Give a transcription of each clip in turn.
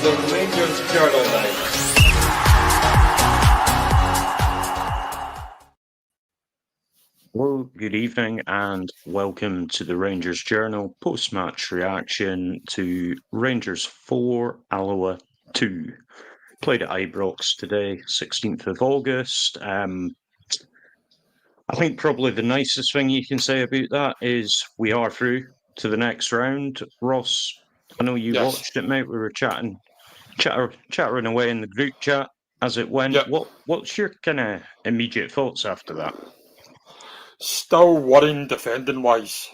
the Rangers Journal now. Hello, good evening, and welcome to the Rangers Journal post-match reaction to Rangers 4, Alloa 2. Played at Ibrox today, 16th of August. I think probably the nicest thing you can say about that is we are through to the next round. Ross, I know you watched it, mate. We were chattering away in the group chat as it went. Yep. What's your kind of immediate thoughts after that? Still worrying defending-wise.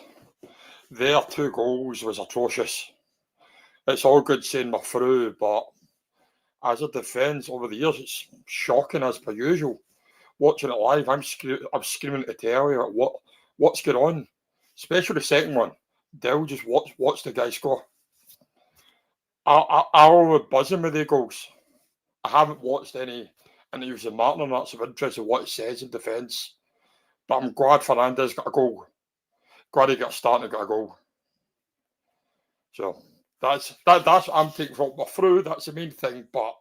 Their 2 goals was atrocious. It's all good saying we're through, but as a defence over the years, it's shocking as per usual. Watching it live, I'm screaming at the telly what's going on. Especially the second one. Dell just watch the guy score. I was buzzing with the goals. I haven't watched any interviews with Martin on that, so I'm interested in what it says in defence. But I'm glad Fernandez got a goal. Glad he got a start and got a goal. So that's what I'm taking from. We're through, that's the main thing. But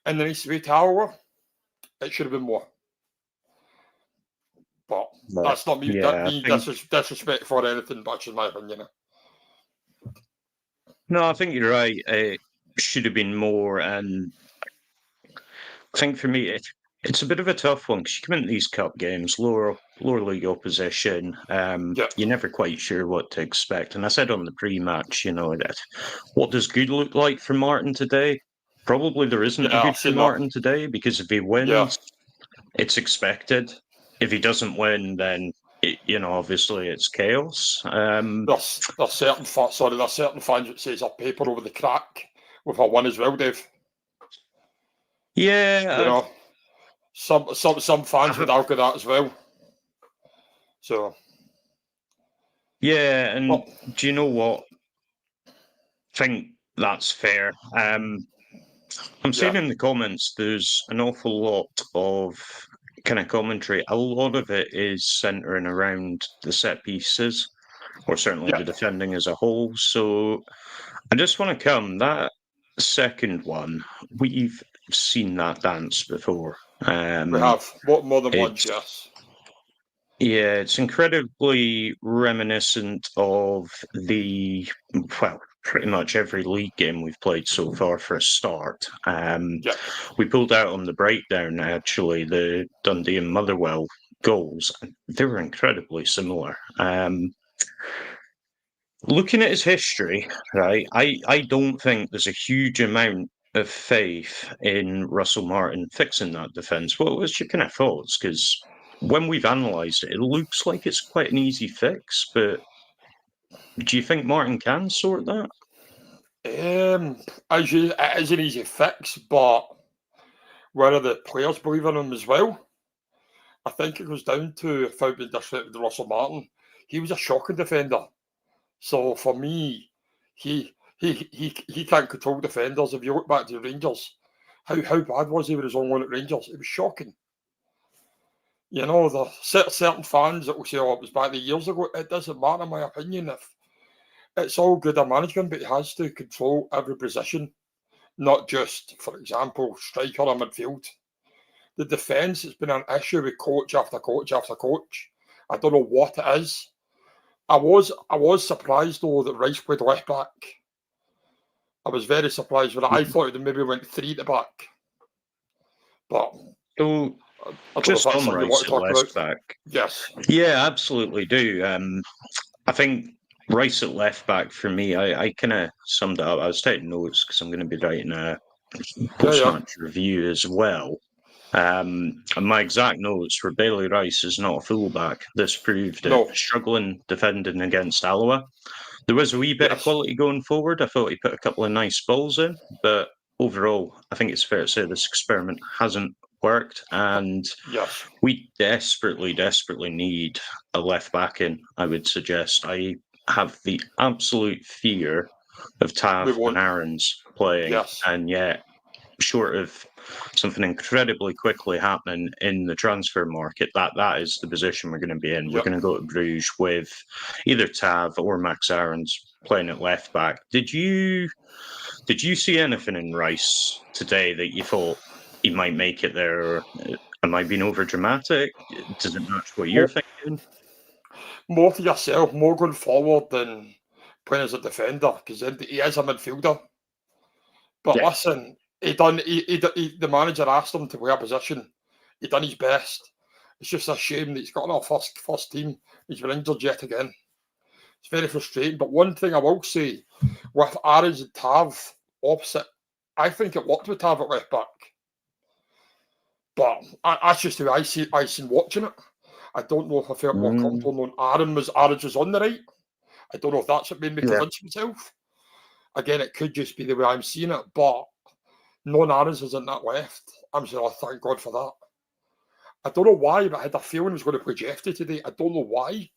in the needs to be Alloa, it should have been more. But that's not me. Disrespect for anything, but it's just my opinion. No, I think you're right. It should have been more, and I think for me, it's a bit of a tough one because you come into these cup games, lower league opposition. You're never quite sure what to expect. And I said on the pre-match, that what does good look like for Martin today? Probably there isn't a good for Martin today, because if he wins, it's expected. If he doesn't win, then obviously it's chaos. There's certain fans that says a paper over the crack with a win as well, Dave. Yeah, some fans would argue that as well. So yeah, and do you know what? I think that's fair. I'm seeing in the comments there's an awful lot of kind of commentary. A lot of it is centering around the set pieces, or certainly the defending as a whole. So I just want to that second one, we've seen that dance before. We have more than once, yes. Yeah, it's incredibly reminiscent of pretty much every league game we've played so far for a start. We pulled out on the breakdown, actually, the Dundee and Motherwell goals. They were incredibly similar. Looking at his history, right, I don't think there's a huge amount of faith in Russell Martin fixing that defence. What was your kind of thoughts? Because when we've analysed it, it looks like it's quite an easy fix, but do you think Martin can sort that? It is an easy fix, but whether the players believe in him as well, I think it goes down to, if I've been disrespected to Russell Martin, he was a shocking defender. So for me, he can't control defenders. If you look back to the Rangers, how bad was he with his own one at Rangers? It was shocking. There's certain fans that will say, "Oh, it was back years ago." It doesn't matter, in my opinion. If it's all good at management, but he has to control every position, not just, for example, striker or midfield. The defence has been an issue with coach after coach after coach. I don't know what it is. I was surprised though that Rice played left back. I was very surprised with it. I thought they maybe went 3 at the back. But just on Rice at left back. Yes. Yeah, absolutely do. I think Rice at left back for me, I kind of summed it up. I was taking notes because I'm going to be writing a post-match review as well. And my exact notes were Bailey Rice is not a fullback. This proved it. Struggling defending against Alloa. There was a wee bit of quality going forward. I thought he put a couple of nice balls in, but overall, I think it's fair to say this experiment hasn't worked, and we desperately need a left back in. I would suggest. I have the absolute fear of Tav and Aaron's playing, and yet, short of something incredibly quickly happening in the transfer market, that is the position we're going to be in. We're going to go to Bruges with either Tav or Max Aarons playing at left back. Did you Did you see anything in Rice today that you thought he might make it there? Or am I being over dramatic? Does it match what you're thinking? More to yourself, more going forward than playing as a defender, because he is a midfielder. But Yeah. listen, the manager asked him to play a position. He done his best. It's just a shame that he's got our first team. He's been injured yet again. It's very frustrating. But one thing I will say, with Aarons and Tav opposite, I think it worked with Tav at left back. But that's just how I seen watching it. I don't know if I felt more comfortable knowing Aarons was on the right. I don't know if that's what made me convince myself. Again, it could just be the way I'm seeing it, but knowing Aarons was in that left, I'm saying, oh, thank God for that. I don't know why, but I had a feeling he was going to play Jeffrey today. I don't know why.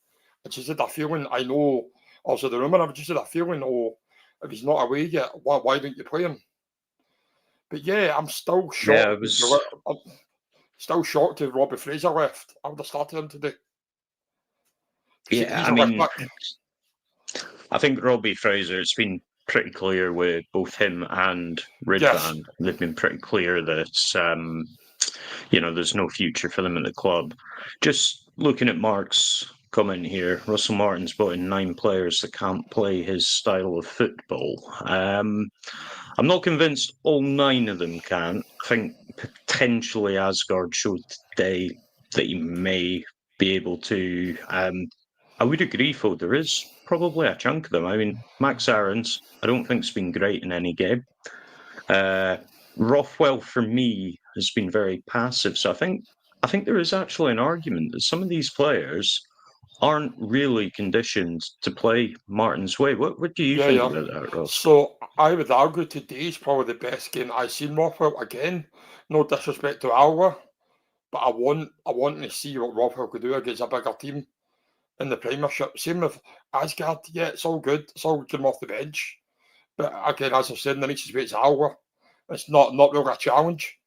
I just had a feeling, I know, also the rumour, I just had a feeling, oh, if he's not away yet, why don't you play him? But yeah, I'm still shocked. Yeah, I'm still shocked if Robbie Fraser left. I would have started him today. Yeah, I mean, I think Robbie Fraser, it's been pretty clear with both him and Ridvan. Yes. They've been pretty clear that, there's no future for them at the club. Just looking at Mark's comment here, Russell Martin's brought in 9 players that can't play his style of football. I'm not convinced all 9 of them can. I think potentially Asgard showed today that he may be able to. I would agree, though, there is probably a chunk of them. I mean, Max Aarons, I don't think has been great in any game. Rothwell, for me, has been very passive. So I think there is actually an argument that some of these players aren't really conditioned to play Martin's way. What do you think about that, Ross? So I would argue today is probably the best game I've seen Rothwell. Again, no disrespect to Alloa, but I want to see what Rothwell could do against a bigger team in the Premiership. Same with Asgard. Yeah, it's all good. It's all good off the bench. But again, as I said, the next way it's Alloa. It's not really a challenge.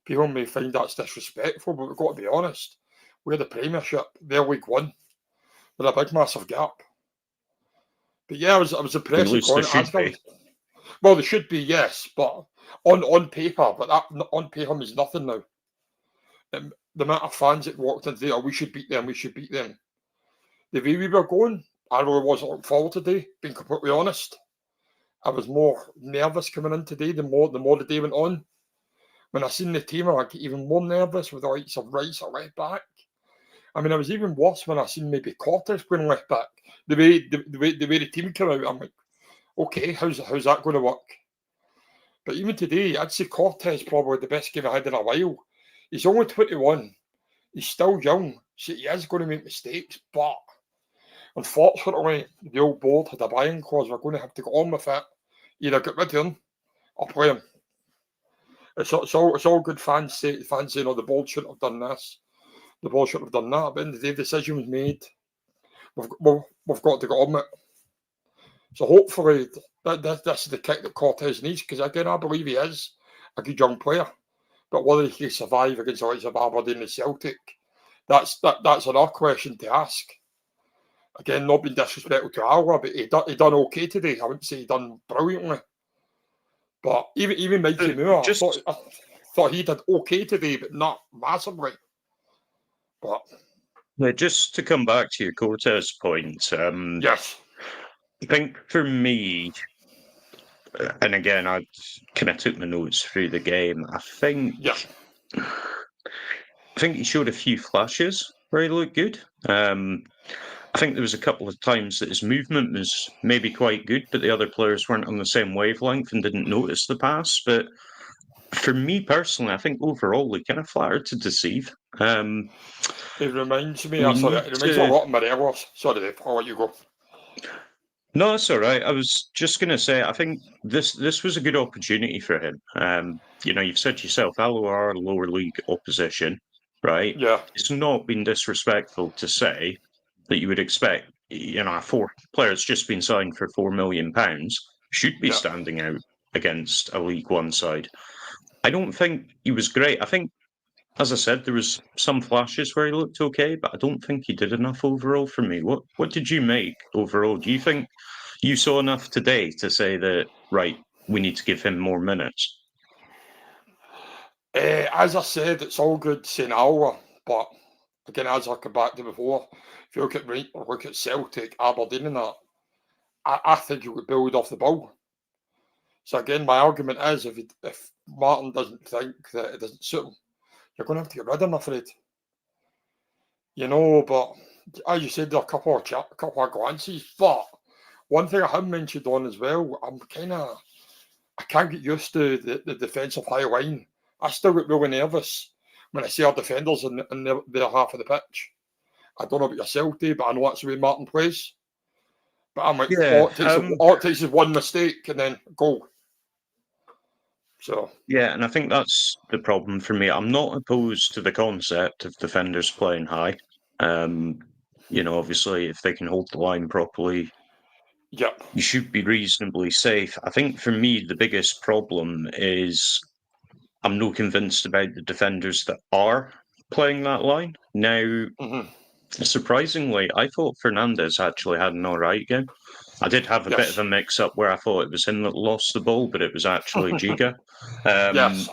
People may find that's disrespectful, but we've got to be honest. We're the Premiership. They're League One. With a big, massive gap. But yeah, I was impressed with going Asgard. Well, they should be, yes, but on paper, but that on paper means nothing now. The amount of fans that walked in today, oh, we should beat them. The way we were going, I really wasn't looking forward today, being completely honest. I was more nervous coming in today the more the day went on. When I seen the team, I get even more nervous with the likes of Rice or left back. I mean, I was even worse when I seen maybe Cortes playing left back. The way the team came out, I'm like, okay, how's that going to work? But even today, I'd say Cortes probably the best game I had in a while. He's only 21. He's still young, so he is going to make mistakes. But unfortunately, the old board had a buying clause. We're going to have to go on with it. Either get rid of him or play him. It's all good fans saying, oh, the board shouldn't have done this. The board shouldn't have done that. But in the day, the decision was made. We've got to get on with it. So hopefully this is the kick that Cortes needs, because again, I believe he is a good young player. But whether he can survive against the likes of Aberdeen and Celtic, that's another question to ask. Again, not being disrespectful to Alloa, but he done okay today. I wouldn't say he done brilliantly. But even Mikey Moore, I thought he did okay today, but not massively. But just to come back to your Cortes point, yes. I think for me, and again, I kind of took my notes through the game. I think he showed a few flashes where he looked good. I think there was a couple of times that his movement was maybe quite good, but the other players weren't on the same wavelength and didn't notice the pass. But for me personally, I think overall he kind of flattered to deceive. It reminds me, it reminds me a lot of Morelos. Sorry, I'll let you go. No, that's all right. I was just going to say, I think this was a good opportunity for him. You've said yourself, Alloa are lower league opposition, right? Yeah. It's not been disrespectful to say that you would expect, four players just been signed for £4 million should be standing out against a League One side. I don't think he was great. I think, as I said, there was some flashes where he looked okay, but I don't think he did enough overall for me. What did you make overall? Do you think you saw enough today to say that, right, we need to give him more minutes? As I said, it's all good saying Alloa, but again, as I come back to before, if you look at Celtic, Aberdeen, and that, I think you would build off the ball. So again, my argument is if Martin doesn't think that it doesn't suit him, you're going to have to get rid of him, I'm afraid. But as you said, there are a couple of glances. But one thing I have mentioned on as well, I can't get used to the defensive high line. I still get really nervous when I see our defenders in their half of the pitch. I don't know about yourself, Dave, but I know that's the way Martin plays. But I'm like, all it takes is one mistake and then goal. So yeah, and I think that's the problem for me. I'm not opposed to the concept of defenders playing high. Obviously, if they can hold the line properly, yep. you should be reasonably safe. I think for me, the biggest problem is I'm not convinced about the defenders that are playing that line. Now, surprisingly, I thought Fernandez actually had an all right game. I did have a bit of a mix-up where I thought it was him that lost the ball, but it was actually Giga. Yes.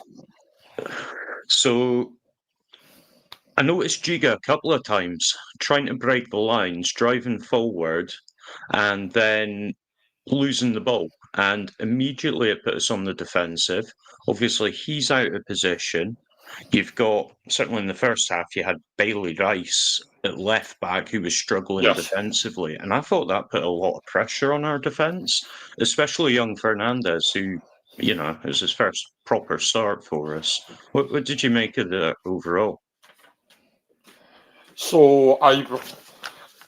So I noticed Giga a couple of times trying to break the lines, driving forward, and then losing the ball. And immediately it put us on the defensive. Obviously, he's out of position. You've got, certainly in the first half, you had Bailey Rice at left back who was struggling defensively. And I thought that put a lot of pressure on our defence, especially young Fernandez, who, it was his first proper start for us. What did you make of that overall? So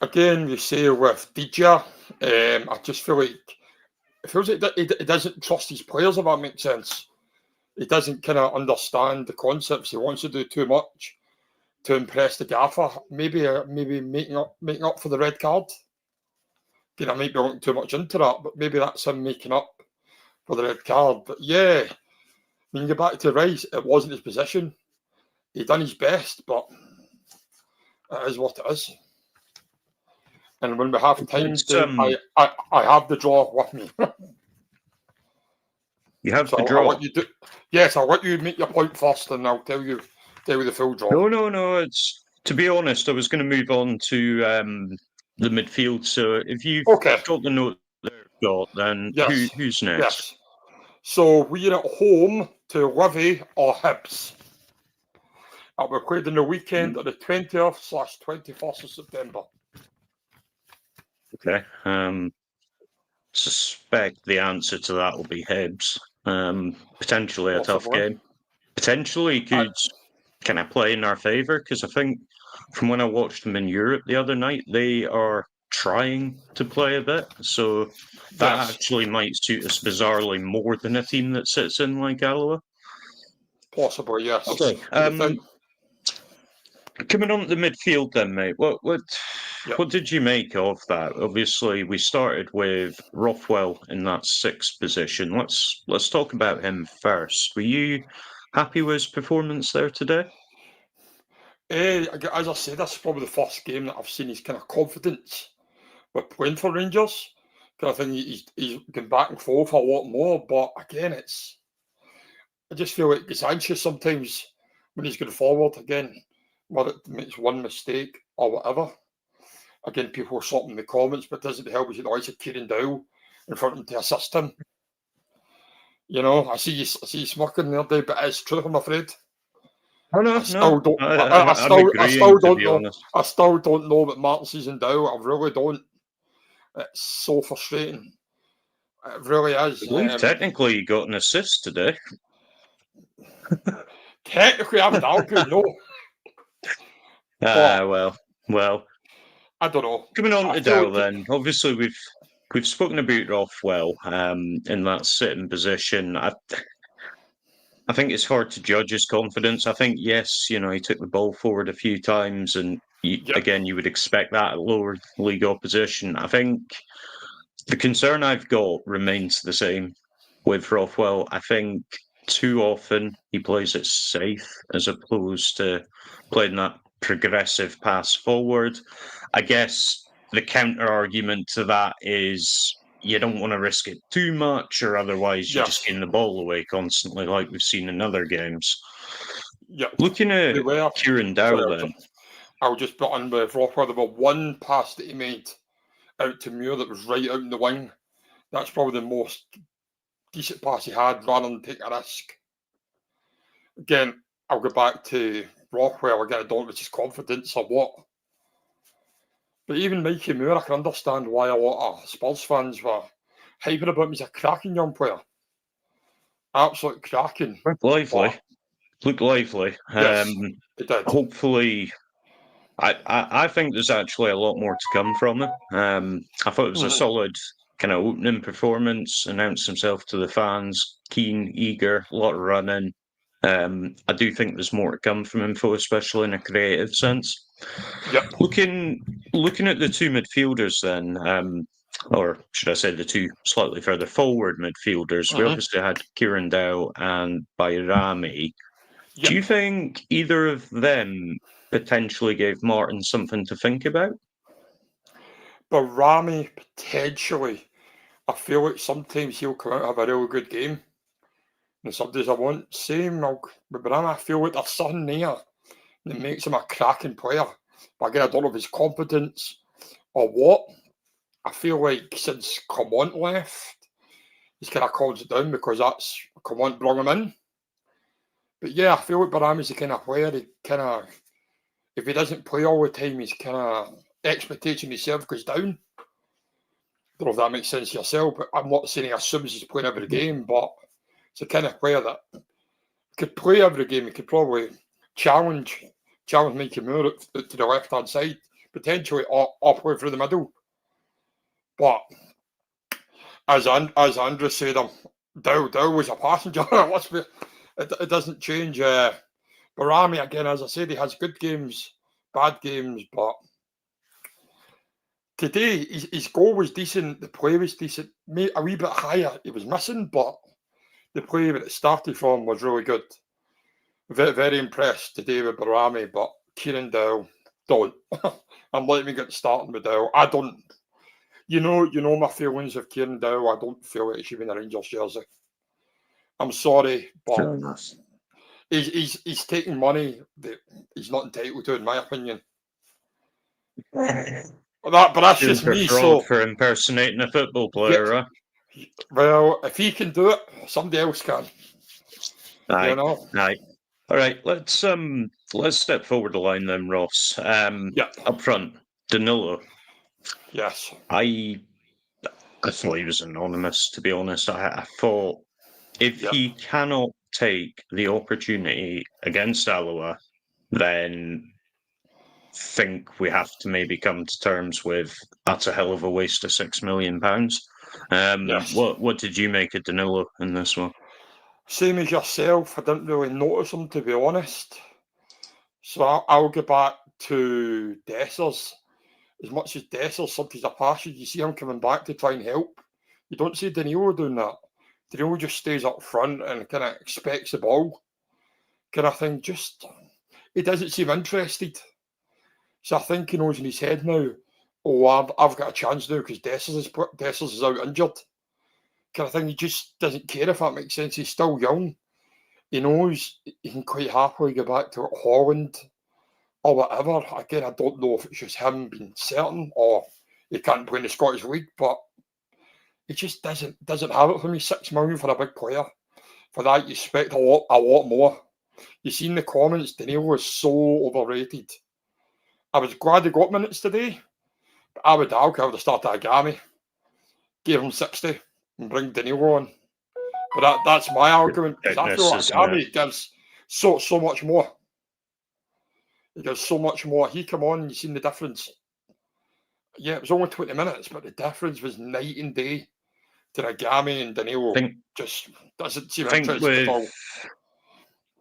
again, you say with DJ, I just feel like it feels like he doesn't trust his players, if that makes sense. He doesn't kind of understand the concepts. He wants to do too much to impress the gaffer. Maybe making up for the red card. I might be looking too much into that, but maybe that's him making up for the red card. But yeah, when you get back to Rice, it wasn't his position. He done his best, but it is what it is. And when we have time, Dave, I have the draw with me. You have the draw. I'll let you make your point first, and I'll tell you the full draw. No. It's, to be honest, I was going to move on to the midfield. So if you've got the note there, then who's next? Yes. So we're at home to Livy or Hibs. We're played on the weekend of the 20th/21st of September. Okay. Suspect the answer to that will be Hibs. Potentially a tough game. Potentially could kind of play in our favour, because I think from when I watched them in Europe the other night, they are trying to play a bit. So that actually might suit us bizarrely more than a team that sits in like Alloa. Possibly, yes. Okay. Coming on to the midfield then, mate, what did you make of that? Obviously, we started with Rothwell in that sixth position. Let's talk about him first. Were you happy with his performance there today? As I said, this is probably the first game that I've seen his kind of confidence with playing for Rangers. I think he's gone back and forth a lot more, but again, I just feel like he's anxious sometimes when he's going forward again, whether it makes one mistake or whatever. Again, people are sorting in the comments, but doesn't help us the likes of Kieran Dow in front of him to assist him. I see you smirking the other day, but it's true, I'm afraid. I still don't know what Martin sees in Dow. I really don't. It's so frustrating. It really is. Technically, you got an assist today. Technically, I'm down good, no. Well. I don't know. Coming on to Dow then, obviously we've spoken about Rothwell in that sitting position. I think it's hard to judge his confidence. I think, yes, he took the ball forward a few times, and again, you would expect that at lower league opposition. I think the concern I've got remains the same with Rothwell. I think too often he plays it safe as opposed to playing that progressive pass forward. I guess the counter argument to that is you don't want to risk it too much, or otherwise you're just Yes. getting the ball away constantly, like we've seen in other games. Yeah. Looking at They were. Kieran Dow, then. I'll just put on with Roper. There were one pass that he made out to Muir that was right out in the wing. That's probably the most decent pass he had, rather than take a risk. Again, I'll go back to Rockwell again. I don't know if it's his confidence or what. But even Mikey Moore, I can understand why a lot of Spurs fans were hyping about him. He's a cracking young player. Absolute cracking. Looked lively. Looked lively. Yes, it did. Hopefully, I think there's actually a lot more to come from him. I thought it was a solid kind of opening performance, announced himself to the fans, keen, eager, a lot of running. I do think there's more to come from him, especially in a creative sense. Yep. Looking at the two midfielders then, or should I say the two slightly further forward midfielders, we obviously had Kieran Dow and Bayrami. Yep. Do you think either of them potentially gave Martin something to think about? Bayrami, potentially. I feel like sometimes he'll come out and have a really good game. And some days I won't. Same with Bayrami, I feel like there's something there that makes him a cracking player. But again, I don't know if his competence or what. I feel like since Clement left, he's kind of calmed it down because that's Clement brought him in. But yeah, I feel like Bayrami's the kind of player he kind of, if he doesn't play all the time, he's kind of expectation himself goes down. Don't know if that makes sense to yourself, but I'm not saying he assumes he's playing every game, but it's the kind of player that could play every game. He could probably challenge Mikey Moore to the left hand side, potentially or play through the middle. But as Andrew said, Dow was a passenger. It doesn't change. Bayrami, again, as I said, he has good games, bad games, but today his goal was decent, the play was decent, a wee bit higher. He was missing, but the play that it started from was really good. Very, very impressed today with Bayrami, but Kieran Dow, don't. I'm letting me get started with Dow. I don't. You know my feelings of Kieran Dow. I don't feel like it should be in a Rangers jersey. I'm sorry, but he's taking money that he's not entitled to, in my opinion. But that's just me. So for impersonating a football player, yeah, well, if he can do it, somebody else can. Aye, you know. Aye. All right, let's step forward the line then, Ross. Up front, Danilo. Yes. I thought he was anonymous, to be honest. I thought if he cannot take the opportunity against Alloa, then think we have to maybe come to terms with that's a hell of a waste of £6 million. What did you make of Danilo in this one? Same as yourself. I didn't really notice him, to be honest. So I'll go back to Dessers. As much as Dessers sometimes a pass, you see him coming back to try and help. You don't see Danilo doing that. Danilo just stays up front and kind of expects the ball. Kind of thing. Just he doesn't seem interested. So I think he knows in his head now, I've got a chance now because Dessers is out injured. Kind of thing. He just doesn't care, if that makes sense. He's still young. He knows he can quite happily go back to Holland or whatever. Again, I don't know if it's just him being certain or he can't play in the Scottish League, but he just doesn't have it for me. £6 million for a big player. For that, you expect a lot more. You've seen the comments. Danilo was so overrated. I was glad he got minutes today, but I would have started Agami, gave him 60 and bring Danilo on. But that's my argument, because I feel Agami gives so much more. He gives so much more. He come on, you've seen the difference. Yeah, it was only 20 minutes, but the difference was night and day to Agami and Danilo. Just doesn't seem interested at all.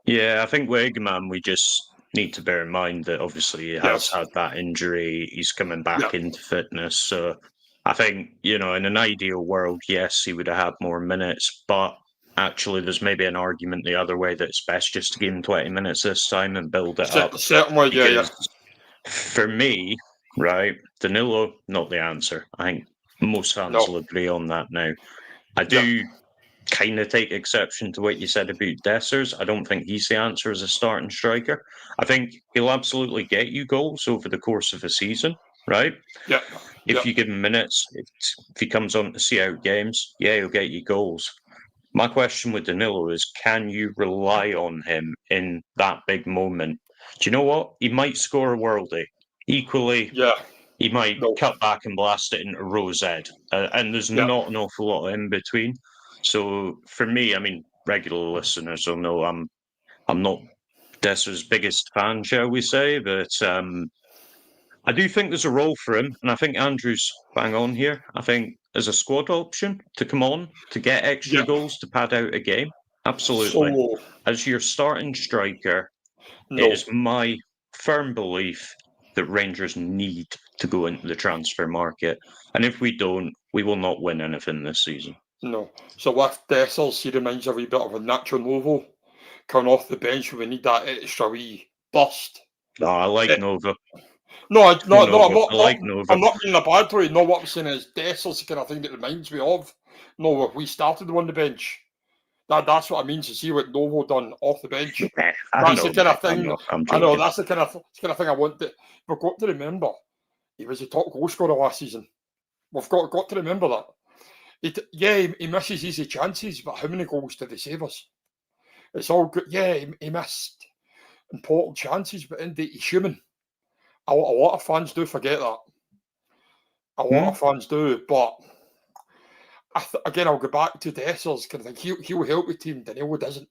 Yeah, I think with Igman, we just need to bear in mind that obviously he has had that injury. He's coming back into fitness. So I think, in an ideal world, yes, he would have had more minutes. But actually, there's maybe an argument the other way that it's best just to give him 20 minutes this time and build it up. Certainly, yeah. For me, right, Danilo, not the answer. I think Most fans No. will agree on that now. I do kind of take exception to what you said about Dessers. I don't think he's the answer as a starting striker. I think he'll absolutely get you goals over the course of a season, right? Yeah. If you give him minutes, if he comes on to see out games, yeah, he'll get you goals. My question with Danilo is, can you rely on him in that big moment? Do you know what? He might score a worldie. Equally, he might cut back and blast it into Rose Z. And there's not an awful lot in between. So for me, I mean, regular listeners will know I'm not Desser's biggest fan, shall we say, but I do think there's a role for him, and I think Andrew's bang on here. I think as a squad option to come on, to get extra goals, to pad out a game, absolutely. So, As your starting striker, no. it is my firm belief that Rangers need to go into the transfer market. And if we don't, we will not win anything this season. No. So with Dessers, he reminds a wee bit of a Nacho Novo coming off the bench when we need that extra wee burst. No, I like Nova. No, I'm like Nova. I'm not being a bad way. No, what I'm saying is Dessers the kind of thing that reminds me of. No, we started on the bench. That's what I mean to see what Novo done off the bench. That's the kind of thing. I know that's the kind of thing I want. We've got to remember he was the top goal scorer last season. We've got to remember that. He misses easy chances, but how many goals did he save us? It's all good. Yeah, he missed important chances, but indeed he's human. A lot of fans do forget that. A lot of fans do, but again, I'll go back to Dessers. Kind of thing. He'll help the team. Danilo doesn't.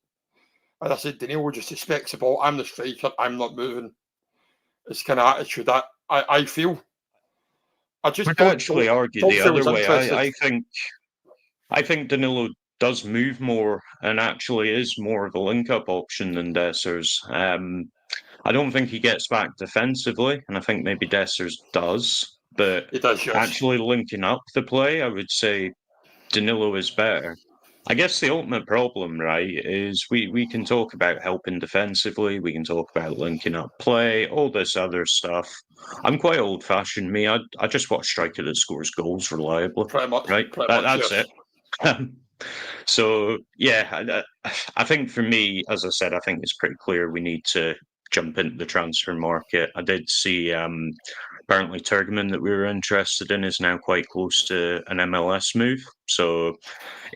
As I said, Danilo just expects the ball. I'm the striker. I'm not moving. It's kind of attitude that I feel. I just don't actually argue the other way. I think Danilo does move more and actually is more of a link-up option than Dessers. I don't think he gets back defensively, and I think maybe Dessers does. But actually linking up the play, I would say Danilo is better. I guess the ultimate problem, right, is we can talk about helping defensively, we can talk about linking up play, all this other stuff. I'm quite old-fashioned, me. I just want a striker that scores goals reliably. Pretty much, right? That's it. So, yeah, I think for me, as I said, I think it's pretty clear we need to jump into the transfer market. I did see apparently Turgeman that we were interested in is now quite close to an MLS move. So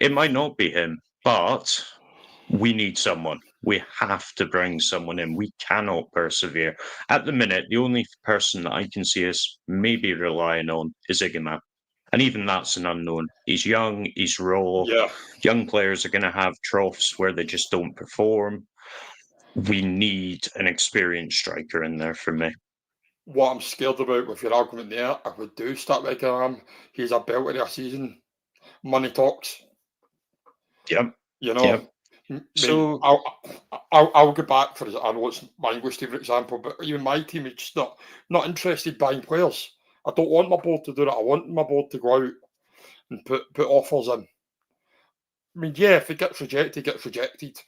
it might not be him, but we need someone. We have to bring someone in. We cannot persevere. At the minute, the only person that I can see us maybe relying on is Igman. And even that's an unknown. He's young, he's raw. Yeah. Young players are going to have troughs where they just don't perform. We need an experienced striker in there for me. What I'm scared about with your argument there, if we do start with him, he's a belter of a season. Money talks. Yep. You know. Yep. So I'll go back for. I know it's my English team, for example, but even my team is just not interested in buying players. I don't want my board to do that. I want my board to go out and put offers in. I mean, yeah, if it gets rejected, it gets rejected.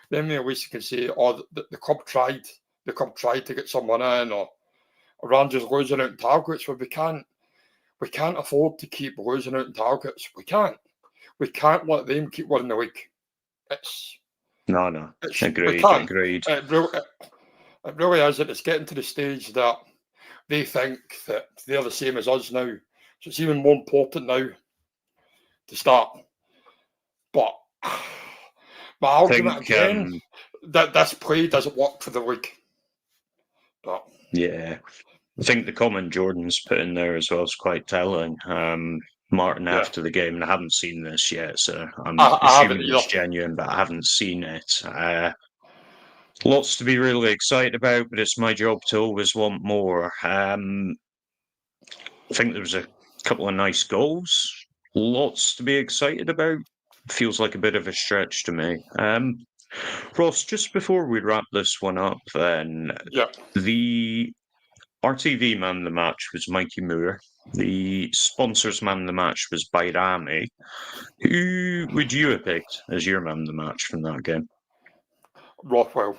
Then we at least can say, oh, the club tried. The club tried to get someone in, or Rangers losing out in targets. But we can't afford to keep losing out in targets. We can't let them keep winning the league. No. Agreed. It really isn't. It's getting to the stage that they think that they're the same as us now. So it's even more important now to start. But my argument again, that this play doesn't work for the league. But yeah, I think the comment Jordan's put in there as well is quite telling. Martin after the game, and I haven't seen this yet, so I'm assuming it's genuine, but I haven't seen it. Lots to be really excited about, but it's my job to always want more. I think there was a couple of nice goals. Lots to be excited about. Feels like a bit of a stretch to me. Ross, just before we wrap this one up, then, the RTV man of the match was Mikey Moore. The sponsors man of the match was Bayrami. Who would you have picked as your man of the match from that game? Rothwell.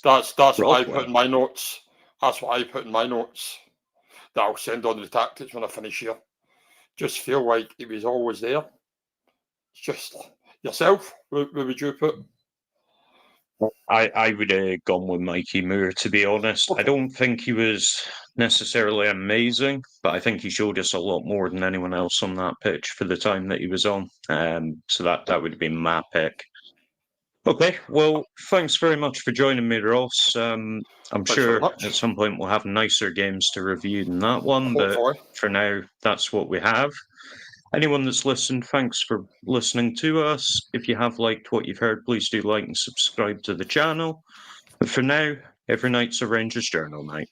That's what I put in my notes. That's what I put in my notes that I'll send on the tactics when I finish here. just feel like he was always there. It's just yourself. Where would you put? I would have gone with Mikey Moore, to be honest. I don't think he was necessarily amazing, but I think he showed us a lot more than anyone else on that pitch for the time that he was on. So that would have been my pick. Okay, well, thanks very much for joining me, Ross. I'm Thanks sure very much. at some point we'll have nicer games to review than that one, but Hopefully. for now, that's what we have. Anyone that's listened, thanks for listening to us. If you have liked what you've heard, please do like and subscribe to the channel. But for now, every night's a Rangers Journal night.